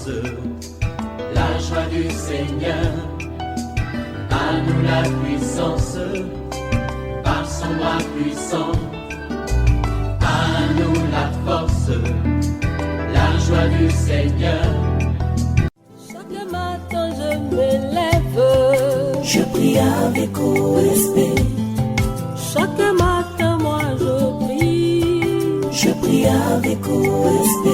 force, la joie du Seigneur. À nous la puissance, par son bras puissant. À nous la force, la joie du Seigneur. Chaque matin je me lève, je prie avec OSB. Chaque matin moi je prie avec OSB.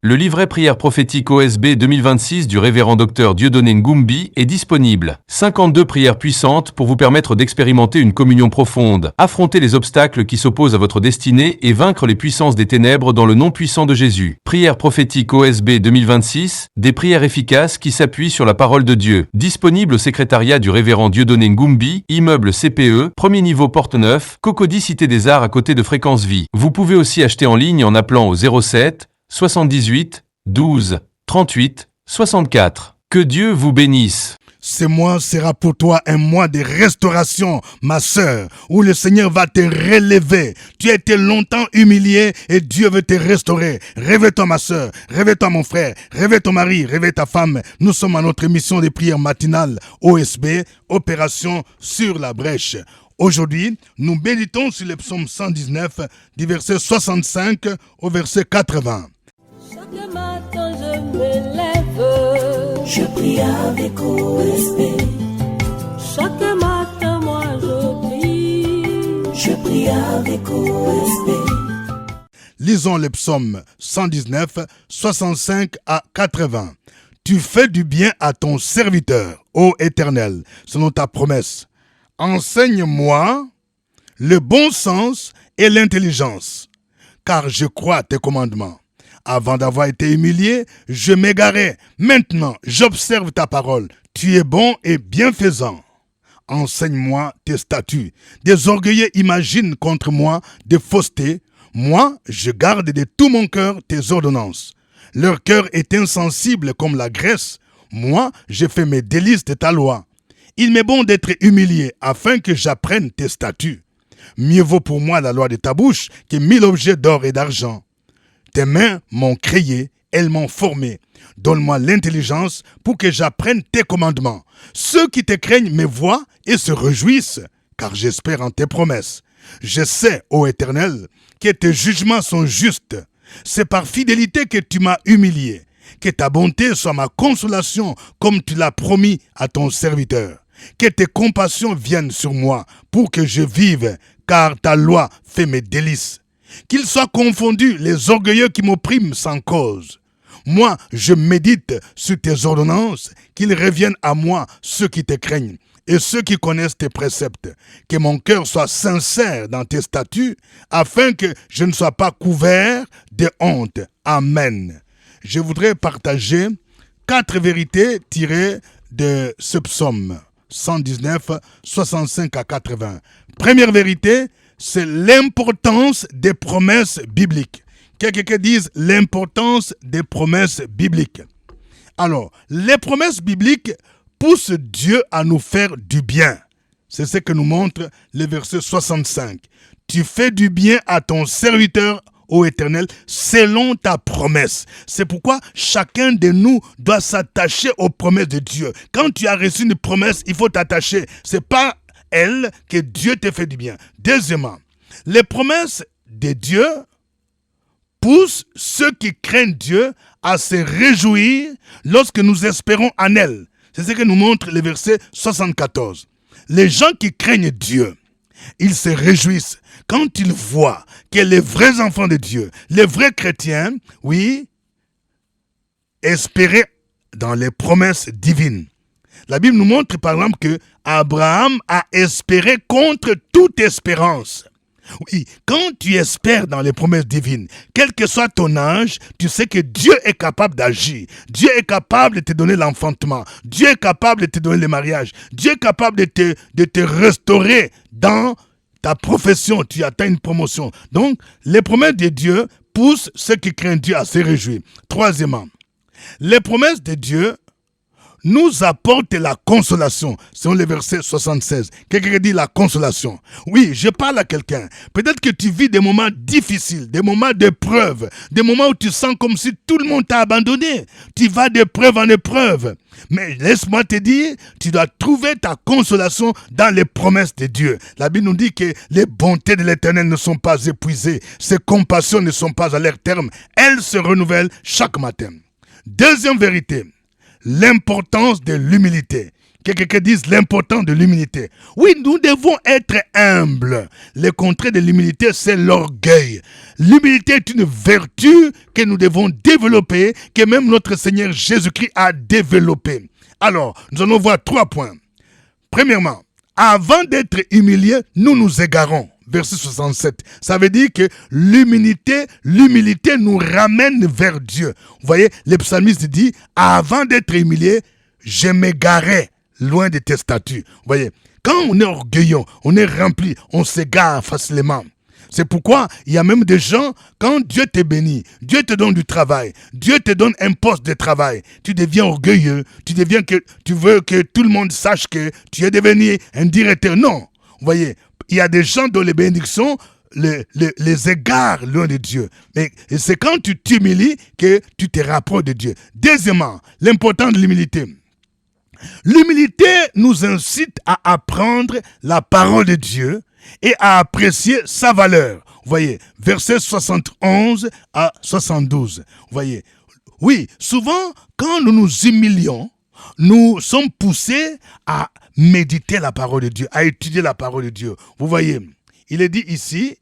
Le livret prière prophétique OSB 2026 du révérend Dr Dieudonné Ngumbi est disponible. 52 prières puissantes pour vous permettre d'expérimenter une communion profonde, affronter les obstacles qui s'opposent à votre destinée et vaincre les puissances des ténèbres dans le nom puissant de Jésus. Prière prophétique OSB 2026, des prières efficaces qui s'appuient sur la parole de Dieu. Disponible au secrétariat du révérend Dieudonné Ngumbi, immeuble CPE, premier niveau Porte Neuf, Cocody Cité des Arts à côté de Fréquence Vie. Vous pouvez aussi acheter en ligne en appelant au 07 78 12 38 64. Que Dieu vous bénisse. Ce mois sera pour toi un mois de restauration, ma sœur, où le Seigneur va te relever. Tu as été longtemps humilié et Dieu veut te restaurer. Réveille-toi, ma sœur, réveille-toi, mon frère, réveille ton mari, réveille ta femme. Nous sommes à notre émission de prière matinale OSB, Opération sur la brèche. Aujourd'hui, nous méditons sur le psaume 119, du verset 65 au verset 80. Chaque matin je me lève, je prie avec OSB. Chaque matin moi je prie avec OSB. Lisons le psaume 119, 65 à 80. Tu fais du bien à ton serviteur, ô Éternel, selon ta promesse. Enseigne-moi le bon sens et l'intelligence, car je crois à tes commandements. Avant d'avoir été humilié, je m'égarais. Maintenant, j'observe ta parole. Tu es bon et bienfaisant. Enseigne-moi tes statuts. Des orgueilleux imaginent contre moi des faussetés. Moi, je garde de tout mon cœur tes ordonnances. Leur cœur est insensible comme la graisse. Moi, je fais mes délices de ta loi. Il m'est bon d'être humilié afin que j'apprenne tes statuts. Mieux vaut pour moi la loi de ta bouche que 1000 objets d'or et d'argent. Tes mains m'ont créé, elles m'ont formé. Donne-moi l'intelligence pour que j'apprenne tes commandements. Ceux qui te craignent me voient et se réjouissent, car j'espère en tes promesses. Je sais, ô Éternel, que tes jugements sont justes. C'est par fidélité que tu m'as humilié. Que ta bonté soit ma consolation, comme tu l'as promis à ton serviteur. Que tes compassions viennent sur moi pour que je vive, car ta loi fait mes délices. Qu'ils soient confondus les orgueilleux qui m'oppriment sans cause. Moi, je médite sur tes ordonnances, qu'ils reviennent à moi ceux qui te craignent et ceux qui connaissent tes préceptes. Que mon cœur soit sincère dans tes statuts, afin que je ne sois pas couvert de honte. Amen. Je voudrais partager 4 vérités tirées de ce psaume 119, 65 à 80. Première vérité, c'est l'importance des promesses bibliques. Quelqu'un dise l'importance des promesses bibliques. Alors, les promesses bibliques poussent Dieu à nous faire du bien. C'est ce que nous montre le verset 65. Tu fais du bien à ton serviteur, ô Éternel, selon ta promesse. C'est pourquoi chacun de nous doit s'attacher aux promesses de Dieu. Quand tu as reçu une promesse, il faut t'attacher. C'est pas elle que Dieu te fait du bien. Deuxièmement, les promesses de Dieu poussent ceux qui craignent Dieu à se réjouir lorsque nous espérons en elle. C'est ce que nous montre le verset 74. Les gens qui craignent Dieu, ils se réjouissent quand ils voient que les vrais enfants de Dieu, les vrais chrétiens, oui, espéraient dans les promesses divines. La Bible nous montre par exemple que Abraham a espéré contre toute espérance. Oui, quand tu espères dans les promesses divines, quel que soit ton âge, tu sais que Dieu est capable d'agir. Dieu est capable de te donner l'enfantement. Dieu est capable de te donner le mariage. Dieu est capable de te restaurer dans ta profession. Tu atteins une promotion. Donc, les promesses de Dieu poussent ceux qui craignent Dieu à se réjouir. Troisièmement, les promesses de Dieu nous apporte la consolation. Selon le verset 76. Quelqu'un dit la consolation. Oui, je parle à quelqu'un. Peut-être que tu vis des moments difficiles, des moments d'épreuve, des moments où tu sens comme si tout le monde t'a abandonné. Tu vas d'épreuve en épreuve. Mais laisse-moi te dire, tu dois trouver ta consolation dans les promesses de Dieu. La Bible nous dit que les bontés de l'Éternel ne sont pas épuisées. Ses compassions ne sont pas à leur terme. Elles se renouvellent chaque matin. Deuxième vérité. L'importance de l'humilité. Quelqu'un dise l'importance de l'humilité. Oui, nous devons être humbles. Le contraire de l'humilité, c'est l'orgueil. L'humilité est une vertu que nous devons développer, que même notre Seigneur Jésus-Christ a développé. Alors, nous allons voir 3 points. Premièrement, avant d'être humiliés, nous nous égarons. Verset 67. Ça veut dire que l'humilité nous ramène vers Dieu. Vous voyez, le psalmiste dit, avant d'être humilié, je m'égarais loin de tes statuts. Vous voyez, quand on est orgueilleux, on est rempli, on s'égare facilement. C'est pourquoi il y a même des gens, quand Dieu te bénit, Dieu te donne du travail, Dieu te donne un poste de travail, tu deviens orgueilleux, tu veux que tout le monde sache que tu es devenu un directeur. Non, vous voyez, il y a des gens dont les bénédictions les égarent loin de Dieu. Mais c'est quand tu t'humilies que tu te rapproches de Dieu. Deuxièmement, l'importance de l'humilité. L'humilité nous incite à apprendre la parole de Dieu et à apprécier sa valeur. Vous voyez, versets 71 à 72. Vous voyez, oui, souvent, quand nous nous humilions, nous sommes poussés à méditer la parole de Dieu, à étudier la parole de Dieu. Vous voyez, il est dit ici,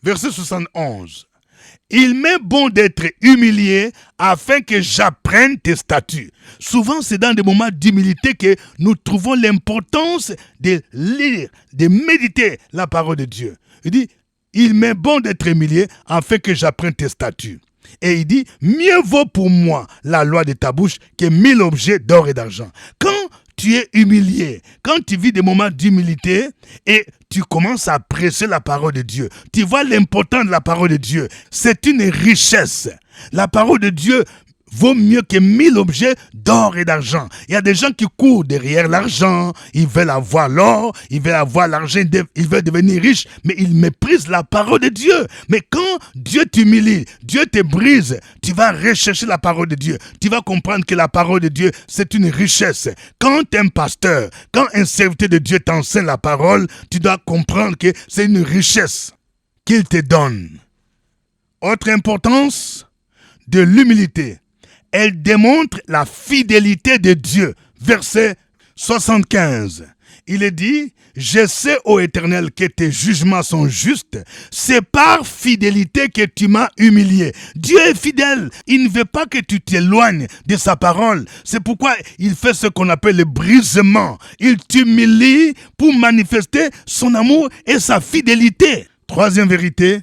verset 71, « Il m'est bon d'être humilié afin que j'apprenne tes statuts. » Souvent, c'est dans des moments d'humilité que nous trouvons l'importance de lire, de méditer la parole de Dieu. Il dit, « Il m'est bon d'être humilié afin que j'apprenne tes statuts. » Et il dit, mieux vaut pour moi la loi de ta bouche que 1000 objets d'or et d'argent. Quand tu es humilié, quand tu vis des moments d'humilité et tu commences à apprécier la parole de Dieu, tu vois l'importance de la parole de Dieu. C'est une richesse. La parole de Dieu vaut mieux que 1000 objets d'or et d'argent. Il y a des gens qui courent derrière l'argent, ils veulent avoir l'or, ils veulent avoir l'argent, ils veulent devenir riches, mais ils méprisent la parole de Dieu. Mais quand Dieu t'humilie, Dieu te brise, tu vas rechercher la parole de Dieu. Tu vas comprendre que la parole de Dieu, c'est une richesse. Quand un pasteur, quand un serviteur de Dieu t'enseigne la parole, tu dois comprendre que c'est une richesse qu'il te donne. Autre importance de l'humilité. Elle démontre la fidélité de Dieu. Verset 75. Il est dit, « Je sais, ô Éternel, que tes jugements sont justes. C'est par fidélité que tu m'as humilié. » Dieu est fidèle. Il ne veut pas que tu t'éloignes de sa parole. C'est pourquoi il fait ce qu'on appelle le brisement. Il t'humilie pour manifester son amour et sa fidélité. Troisième vérité.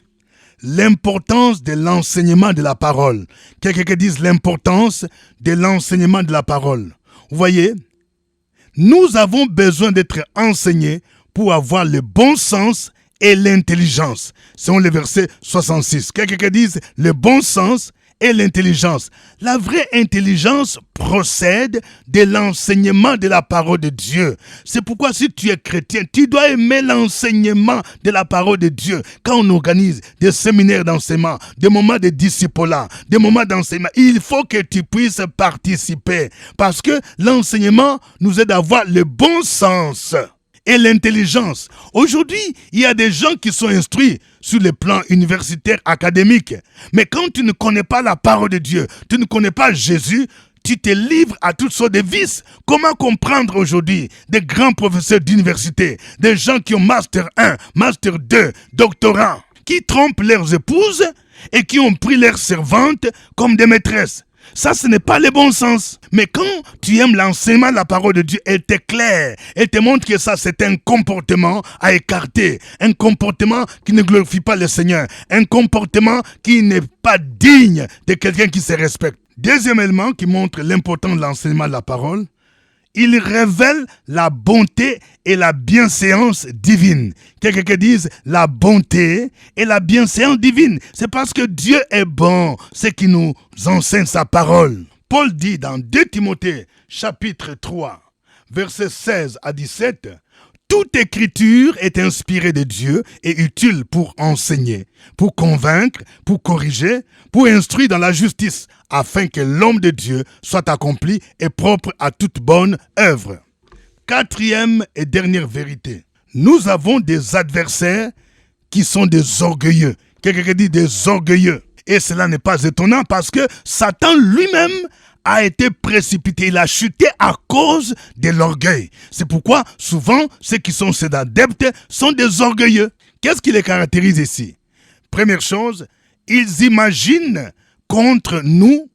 L'importance de l'enseignement de la parole. Quelqu'un dise l'importance de l'enseignement de la parole. Vous voyez, nous avons besoin d'être enseignés pour avoir le bon sens et l'intelligence. Selon le verset 66. Quelqu'un dise le bon sens et l'intelligence. La vraie intelligence procède de l'enseignement de la parole de Dieu. C'est pourquoi si tu es chrétien, tu dois aimer l'enseignement de la parole de Dieu. Quand on organise des séminaires d'enseignement, des moments de discipulat, des moments d'enseignement, il faut que tu puisses participer parce que l'enseignement nous aide à avoir le bon sens et l'intelligence. Aujourd'hui, il y a des gens qui sont instruits sur le plan universitaire, académique. Mais quand tu ne connais pas la parole de Dieu, tu ne connais pas Jésus, tu te livres à toutes sortes de vices. Comment comprendre aujourd'hui des grands professeurs d'université, des gens qui ont Master 1, Master 2, doctorat, qui trompent leurs épouses et qui ont pris leurs servantes comme des maîtresses? Ça, ce n'est pas le bon sens. Mais quand tu aimes l'enseignement de la parole de Dieu, elle t'éclaire. Elle te montre que ça, c'est un comportement à écarter. Un comportement qui ne glorifie pas le Seigneur. Un comportement qui n'est pas digne de quelqu'un qui se respecte. Deuxième élément qui montre l'importance de l'enseignement de la parole, Il révèle la bonté et la bienséance divine. Quelqu'un dise la bonté et la bienséance divine. C'est parce que Dieu est bon, c'est qui nous enseigne sa parole. Paul dit dans 2 Timothée chapitre 3, versets 16 à 17, « Toute écriture est inspirée de Dieu et utile pour enseigner, pour convaincre, pour corriger, pour instruire dans la justice, afin que l'homme de Dieu soit accompli et propre à toute bonne œuvre. » 4e et dernière vérité. Nous avons des adversaires qui sont des orgueilleux. Quelqu'un dit des orgueilleux. Et cela n'est pas étonnant parce que Satan lui-même a été précipité, il a chuté à cause de l'orgueil. C'est pourquoi souvent ceux qui sont ses adeptes sont des orgueilleux. Qu'est-ce qui les caractérise ici? Première chose, ils imaginent contre nous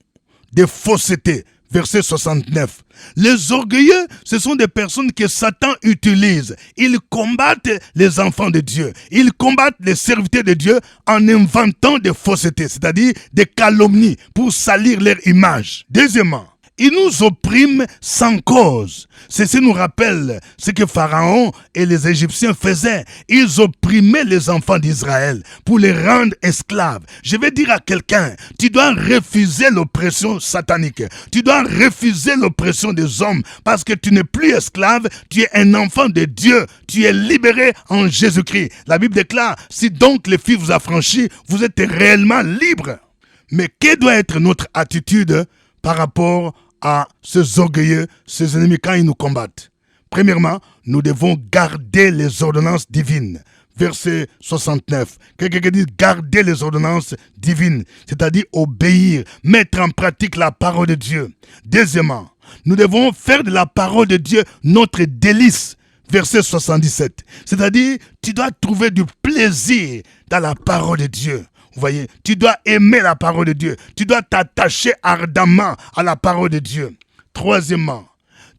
des faussetés. Verset 69. Les orgueilleux, ce sont des personnes que Satan utilise. Ils combattent les enfants de Dieu. Ils combattent les serviteurs de Dieu en inventant des faussetés, c'est-à-dire des calomnies pour salir leur image. Deuxièmement, ils nous oppriment sans cause. Ceci nous rappelle ce que Pharaon et les Égyptiens faisaient. Ils opprimaient les enfants d'Israël pour les rendre esclaves. Je vais dire à quelqu'un, tu dois refuser l'oppression satanique. Tu dois refuser l'oppression des hommes parce que tu n'es plus esclave, tu es un enfant de Dieu. Tu es libéré en Jésus-Christ. La Bible déclare, si donc les filles vous affranchissent, vous êtes réellement libres. Mais quelle doit être notre attitude par rapport à ces orgueilleux, ces ennemis quand ils nous combattent? Premièrement, nous devons garder les ordonnances divines. Verset 69. Quelqu'un dit garder les ordonnances divines, c'est-à-dire obéir, mettre en pratique la parole de Dieu. Deuxièmement, nous devons faire de la parole de Dieu notre délice. Verset 77. C'est-à-dire, tu dois trouver du plaisir dans la parole de Dieu. Vous voyez, tu dois aimer la parole de Dieu. Tu dois t'attacher ardemment à la parole de Dieu. Troisièmement,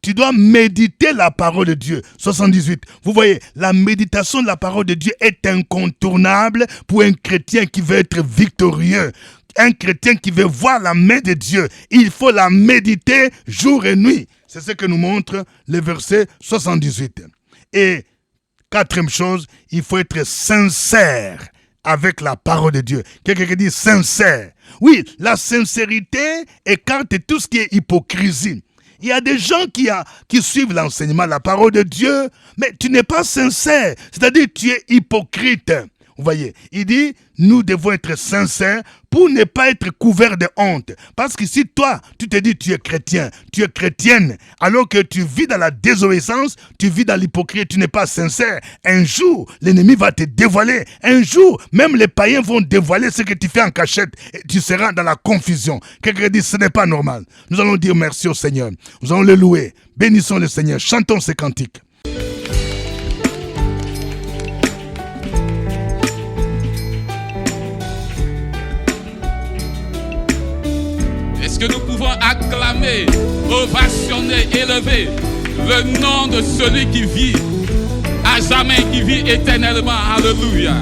tu dois méditer la parole de Dieu. 78. Vous voyez, la méditation de la parole de Dieu est incontournable pour un chrétien qui veut être victorieux. Un chrétien qui veut voir la main de Dieu. Il faut la méditer jour et nuit. C'est ce que nous montre le verset 78. Et quatrième chose, il faut être sincère avec la parole de Dieu. Quelqu'un qui dit sincère. Oui, la sincérité écarte tout ce qui est hypocrisie. Il y a des gens qui suivent l'enseignement, la parole de Dieu, mais tu n'es pas sincère. C'est-à-dire tu es hypocrite. Vous voyez, il dit, nous devons être sincères pour ne pas être couverts de honte. Parce que si toi, tu te dis tu es chrétien, tu es chrétienne, alors que tu vis dans la désobéissance, tu vis dans l'hypocrisie, tu n'es pas sincère, un jour, l'ennemi va te dévoiler. Un jour, même les païens vont dévoiler ce que tu fais en cachette et tu seras dans la confusion. Quelqu'un dit, ce n'est pas normal. Nous allons dire merci au Seigneur. Nous allons le louer. Bénissons le Seigneur. Chantons ces cantiques. Est-ce que nous pouvons acclamer, ovationner, élever le nom de celui qui vit à jamais, qui vit éternellement? Alléluia.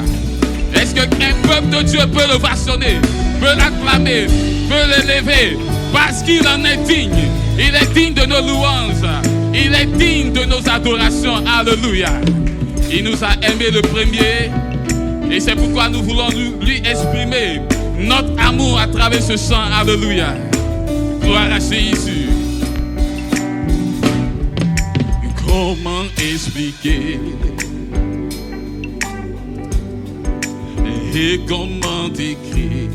Est-ce qu'un peuple de Dieu peut l'ovationner, peut l'acclamer, peut l'élever, parce qu'il en est digne? Il est digne de nos louanges, il est digne de nos adorations. Alléluia. Il nous a aimés le premier, et c'est pourquoi nous voulons lui exprimer notre amour à travers ce chant. Alléluia. Gloire à Jésus. Comment expliquer et comment décrire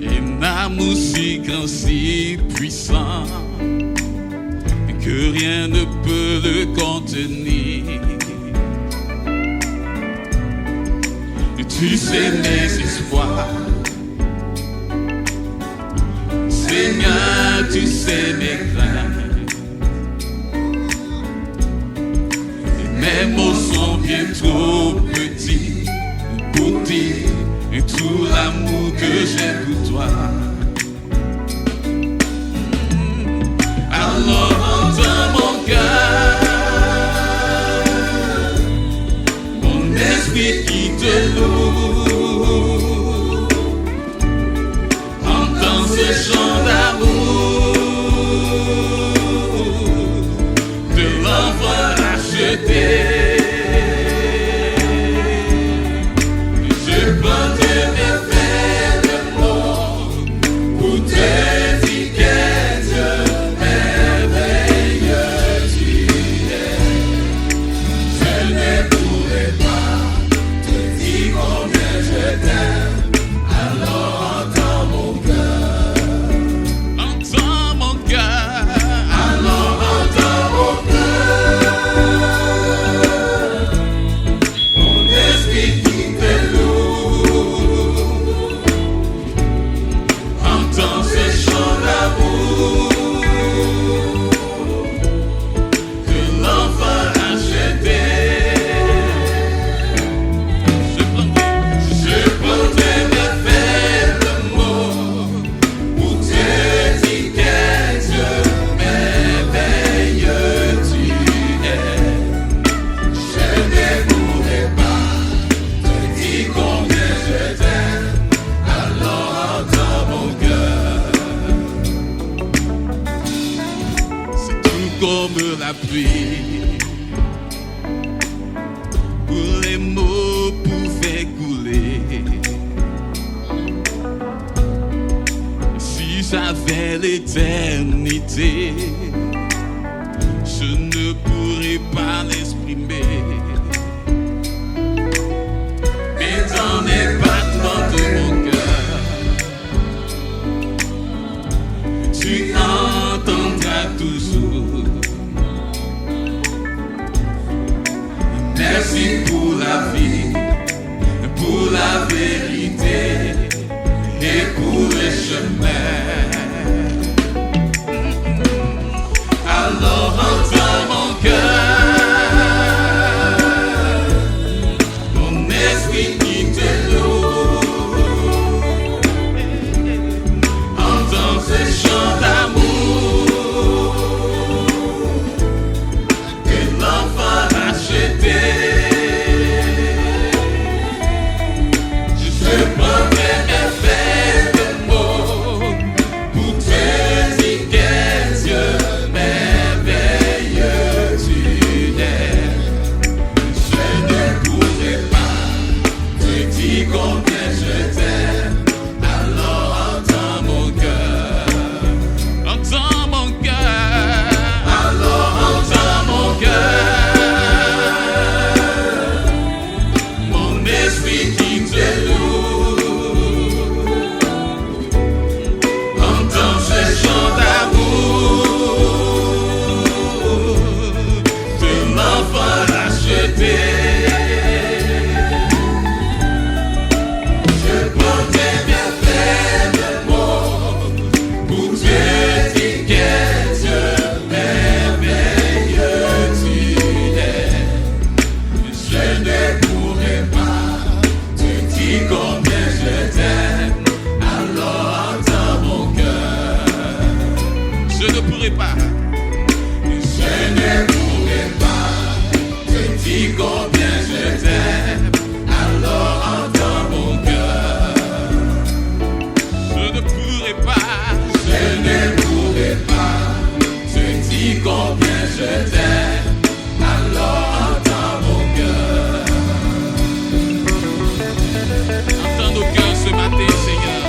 un amour si grand, si puissant que rien ne peut le contenir. Tu sais mes espoirs, Seigneur, tu sais mes craintes. Mes mots sont bien trop petits pour dire tout l'amour que j'ai pour toi. Alors entends mon cœur, mon esprit qui te loue. Entends ce chant d'amour racheter. Je prendrai mes vêtements pour te dire quel Dieu merveilleux tu es. Je ne pourrai pas te dire combien je t'aime. Alors entends mon cœur. Entends mon cœur. Alors entends mon cœur. Mon esprit qui te loue. Entends ce chant d'amour que l'enfant a acheté. Je prendrai mes vêtements pour te dire quel Dieu merveilleux tu es. Je ne pourrai pas te dire combien je t'aime. Alors entends mon cœur. C'est tout comme la pluie, où les mots pouvaient couler. Si j'avais l'éternité, je ne pourrais pas l'exprimer. Mais dans les battements de mon cœur, tu entendras toujours. Merci pour la vie, pour la vérité et pour le chemin. Alors entends mon cœur, mon esprit qui te loue. Entends ce chant d'amour que l'enfant a acheté. Je prendrai mes vêtements pour te dire quel Dieu merveilleux tu es. Je ne pourrai pas te dire combien je t'aime. Alors entends mon cœur. Entends mon cœur. Alors entends mon cœur. Mon esprit qui te loue. Entends ce chant d'amour que l'enfant a acheté. Je prendrai mes vêtements pour te dire quel Dieu merveilleux tu es. Je ne pourrai pas te dire combien je t'aime. Alors entends mon cœur. Je ne pourrai pas. Je ne pourrai pas te dire combien je t'aime. Alors entends mon cœur. Je ne pourrai pas. Je ne pourrai pas te dire combien je t'aime. Alors entends mon cœur. Entends nos cœurs ce matin, Seigneur.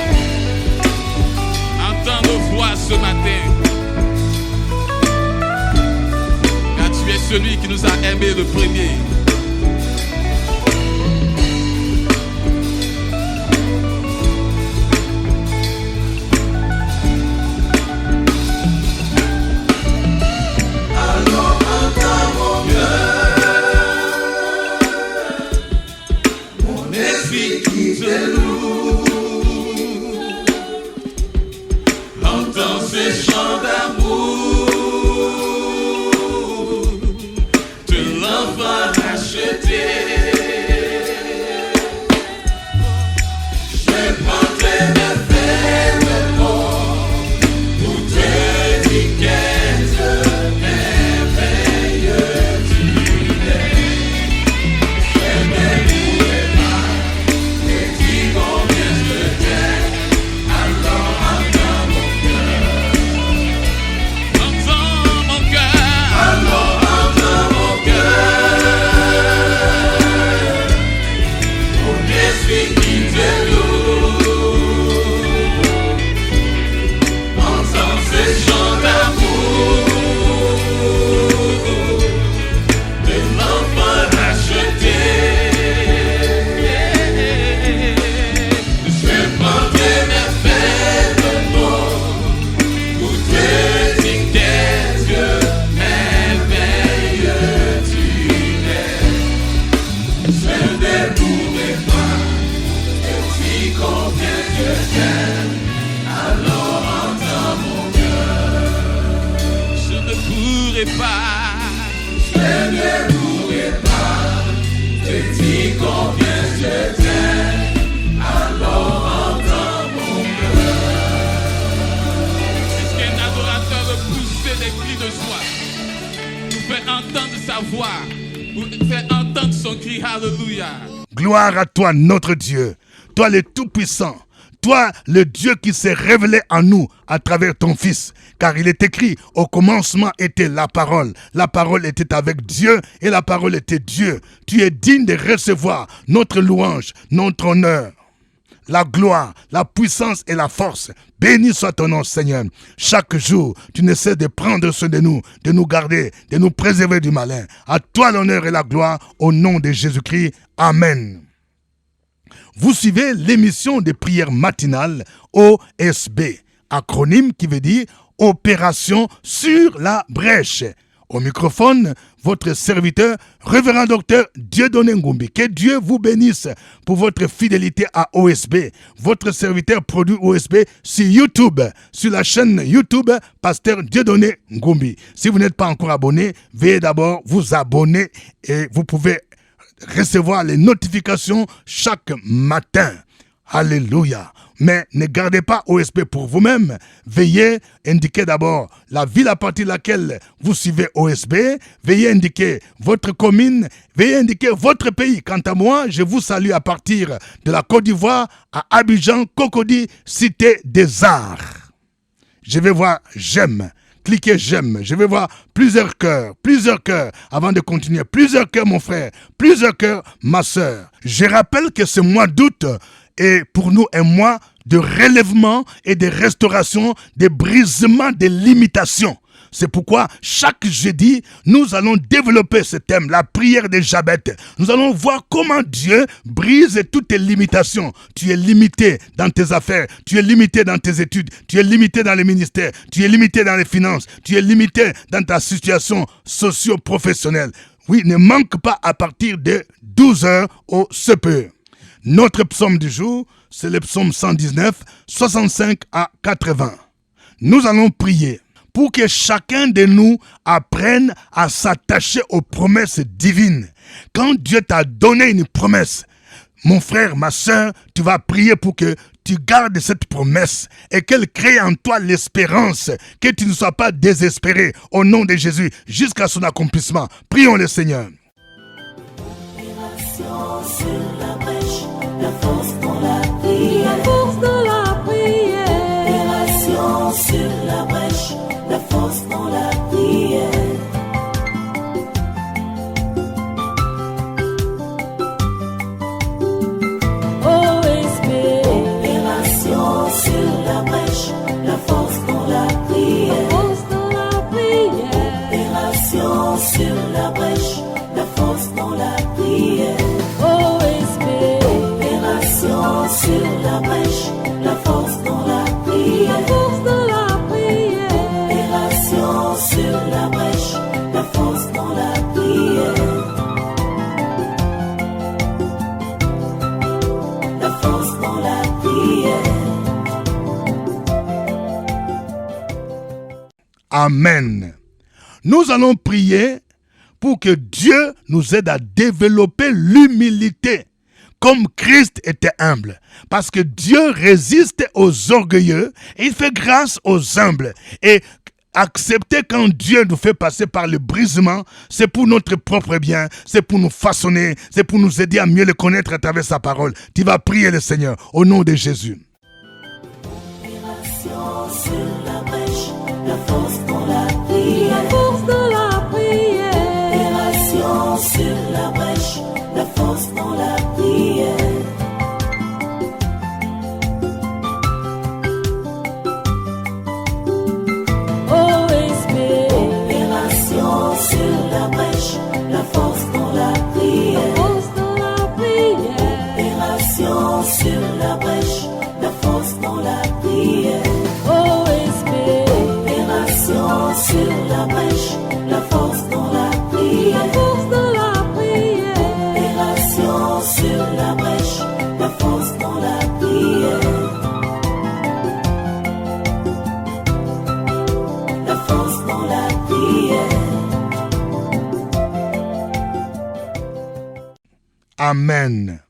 Entends nos voix ce matin. Car tu es celui qui nous a aimés le premier. Alors entends mon cœur, mon esprit qui te loue. Entends ce chant d'amour que l'enfant a acheté. Je prendrai mes vêtements pour te dire quel Dieu merveilleux tu es. Je ne pourrai pas te dire Je ne pourrai pas. Je ne pourrai pas te dire combien je t'aime. Alors entends mon cœur. Est-ce qu'un adorateur peut pousser des cris de joie pour faire entendre sa voix, pour faire entendre son cri? Alléluia. Gloire à toi, notre Dieu, toi le Tout-Puissant, toi le Dieu qui s'est révélé en nous à travers ton Fils. Car il est écrit, au commencement était la parole était avec Dieu et la parole était Dieu. Tu es digne de recevoir notre louange, notre honneur, la gloire, la puissance et la force. Béni soit ton nom, Seigneur. Chaque jour, tu ne cesses de prendre soin de nous garder, de nous préserver du malin. À toi l'honneur et la gloire, au nom de Jésus-Christ. Amen. Vous suivez l'émission de prière matinale OSB, acronyme qui veut dire Opération sur la brèche. Au microphone, votre serviteur, révérend docteur Dieudonné Ngumbi. Que Dieu vous bénisse pour votre fidélité à OSB. Votre serviteur produit OSB sur YouTube, sur la chaîne YouTube Pasteur Dieudonné Ngumbi. Si vous n'êtes pas encore abonné, veuillez d'abord vous abonner et vous pouvez recevoir les notifications chaque matin. Alléluia. Mais ne gardez pas OSB pour vous-même. Veuillez indiquer d'abord la ville à partir de laquelle vous suivez OSB. Veuillez indiquer votre commune. Veuillez indiquer votre pays. Quant à moi, je vous salue à partir de la Côte d'Ivoire à Abidjan, Cocody, Cité des Arts. Je vais voir j'aime. Cliquez j'aime. Je vais voir plusieurs cœurs avant de continuer. Plusieurs cœurs, mon frère. Plusieurs cœurs, ma sœur. Je rappelle que ce mois d'août est pour nous un mois de relèvement et de restauration, de brisement des limitations. C'est pourquoi chaque jeudi, nous allons développer ce thème, la prière de Jabez. Nous allons voir comment Dieu brise toutes tes limitations. Tu es limité dans tes affaires, tu es limité dans tes études, tu es limité dans les ministères, tu es limité dans les finances, tu es limité dans ta situation socio-professionnelle. Oui, ne manque pas à partir de 12h au CPE. Notre psaume du jour, c'est le psaume 119, 65 à 80. Nous allons prier pour que chacun de nous apprenne à s'attacher aux promesses divines. Quand Dieu t'a donné une promesse, mon frère, ma soeur, tu vas prier pour que tu gardes cette promesse et qu'elle crée en toi l'espérance, que tu ne sois pas désespéré au nom de Jésus jusqu'à son accomplissement. Prions le Seigneur. La force dans la prière. La force dans la prière. Opération sur la brèche. La force dans la prière. OSB. Opération sur la brèche. La force dans la prière. La force dans la prière. Opération sur la brèche. La force dans la prière. Sur la brèche, la force dans la prière. La force dans la prière. Opération sur la brèche, la force dans la prière. La force dans la prière. Amen. Nous allons prier pour que Dieu nous aide à développer l'humilité. Comme Christ était humble. Parce que Dieu résiste aux orgueilleux et il fait grâce aux humbles. Et accepter quand Dieu nous fait passer par le brisement, c'est pour notre propre bien, c'est pour nous façonner, c'est pour nous aider à mieux le connaître à travers sa parole. Tu vas prier le Seigneur au nom de Jésus. Opération sur la brèche, la force dans la prière. La force dans la prière. Opération sur la brèche, la force dans la prière. OSB. Opération sur la brèche, la force dans la prière. La force dans la prière. Opération sur la brèche, la force dans la prière. OSB. Opération sur la brèche, la force dans la prière. La force dans la prière. Opération sur la brèche, la force dans la prière. La force dans la prière. Amen.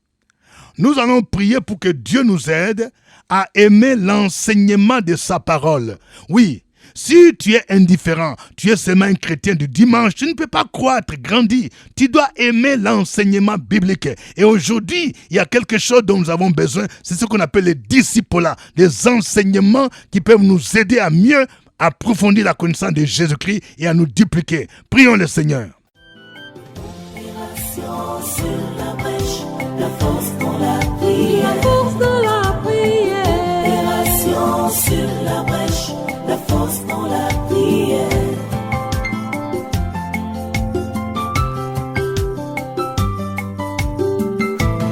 Nous allons prier pour que Dieu nous aide à aimer l'enseignement de sa parole. Oui, si tu es indifférent, tu es seulement un chrétien du dimanche, tu ne peux pas croître, grandir. Tu dois aimer l'enseignement biblique. Et aujourd'hui, il y a quelque chose dont nous avons besoin, c'est ce qu'on appelle les discipolats, des enseignements qui peuvent nous aider à mieux approfondir la connaissance de Jésus-Christ et à nous dupliquer. Prions le Seigneur. Sur la brèche, la force dans la prière. La force dans la prière. Opération sur la brèche, la force dans la prière.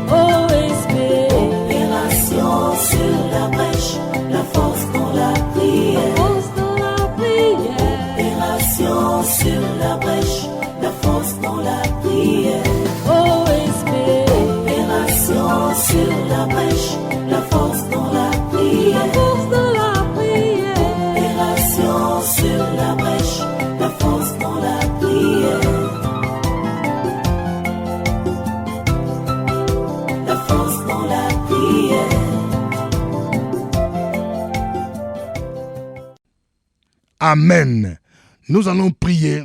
OSB. Opération sur la brèche, la force dans la prière. Force dans la prière. Opération sur la brèche, la force dans la prière. OSB. Opération sur la brèche, la force dans la prière. Force dans la prière. Opération sur la brèche, la force dans la prière. La force dans la prière. Amen. Nous allons prier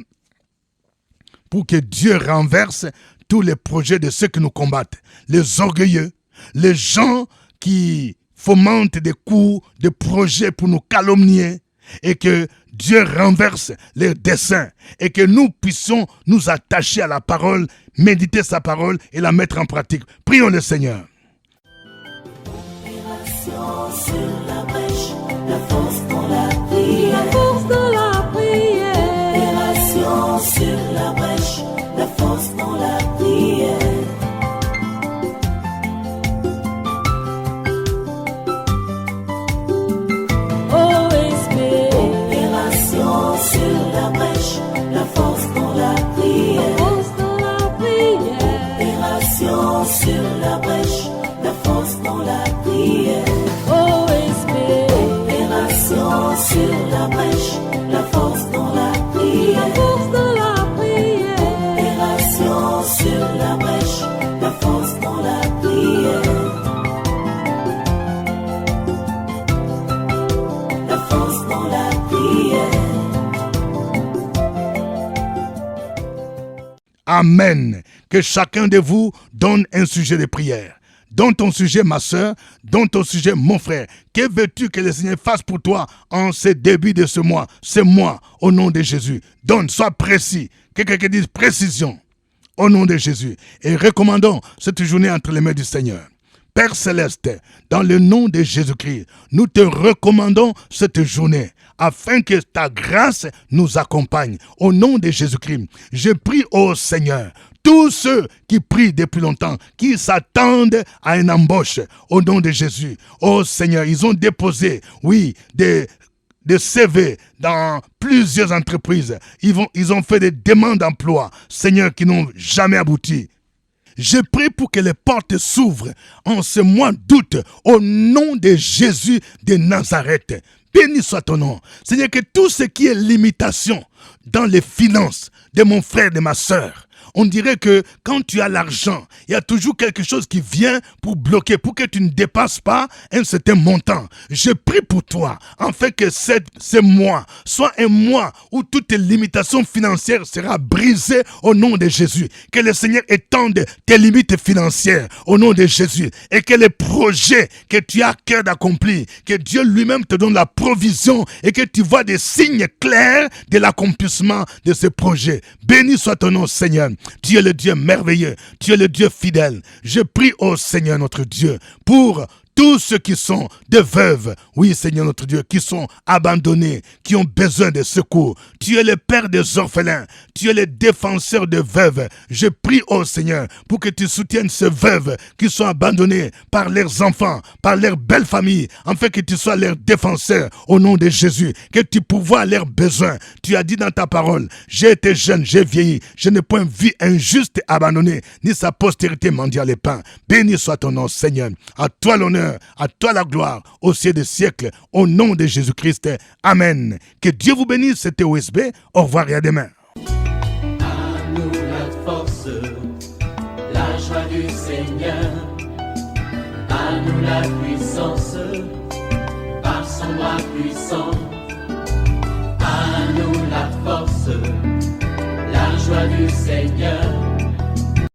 pour que Dieu renverse tous les projets de ceux qui nous combattent. Les orgueilleux, les gens qui fomentent des coups, des projets pour nous calomnier, et que Dieu renverse leurs desseins, et que nous puissions nous attacher à la parole, méditer sa parole et la mettre en pratique. Prions le Seigneur. Opération sur la brèche, la force dans la prière. La force dans la prière. Opération sur la brèche, la force dans la prière. OSB. Opération sur la brèche, la force dans la prière. Force dans la prière. Opération sur la brèche, la force dans la prière. OSB. Opération sur la brèche, la force dans la prière. Force dans la prière. Opération sur la brèche, la force dans la prière. La force dans la prière. Amen. Que chacun de vous donne un sujet de prière. Donne ton sujet, ma soeur. Donne ton sujet, mon frère. Que veux-tu que le Seigneur fasse pour toi en ce début de ce mois? Ce mois, au nom de Jésus. Donne, sois précis. Que quelqu'un dise précision. Au nom de Jésus. Et recommandons cette journée entre les mains du Seigneur. Père Céleste, dans le nom de Jésus-Christ, nous te recommandons cette journée afin que ta grâce nous accompagne. Au nom de Jésus-Christ, je prie au Seigneur, tous ceux qui prient depuis longtemps, qui s'attendent à une embauche, au nom de Jésus. Oh Seigneur, ils ont déposé, oui, des CV dans plusieurs entreprises. Ils ont fait des demandes d'emploi, Seigneur, qui n'ont jamais abouti. Je prie pour que les portes s'ouvrent en ce mois d'août au nom de Jésus de Nazareth. Béni soit ton nom. Seigneur, que tout ce qui est limitation dans les finances de mon frère, de ma soeur, on dirait que quand tu as l'argent, il y a toujours quelque chose qui vient pour bloquer, pour que tu ne dépasses pas un certain montant. Je prie pour toi, afin que ce mois soit un mois où toutes tes limitations financières seront brisées au nom de Jésus. Que le Seigneur étende tes limites financières au nom de Jésus. Et que les projets que tu as à cœur d'accomplir, que Dieu lui-même te donne la provision et que tu vois des signes clairs de l'accomplissement de ces projets. Béni soit ton nom, Seigneur. Tu es le Dieu merveilleux, tu es le Dieu fidèle. Je prie au Seigneur notre Dieu pour tous ceux qui sont des veuves, oui Seigneur notre Dieu, qui sont abandonnés, qui ont besoin de secours. Tu es le Père des orphelins, tu es le défenseur des veuves. Je prie, oh Seigneur, pour que tu soutiennes ces veuves qui sont abandonnées par leurs enfants, par leurs belles familles, afin que tu sois leur défenseur au nom de Jésus, que tu pourvoies leurs besoins. Tu as dit dans ta parole, j'ai été jeune, j'ai vieilli, je n'ai point vu injuste et abandonné, ni sa postérité mendiant les pains. Béni soit ton nom, Seigneur. À toi l'honneur, à toi la gloire, au ciel des siècles, au nom de Jésus-Christ. Amen. Que Dieu vous bénisse, c'était OSB. Au revoir et à demain. À nous la force, la joie du Seigneur. À nous la puissance, par son bras puissant. À nous la force, la joie du Seigneur.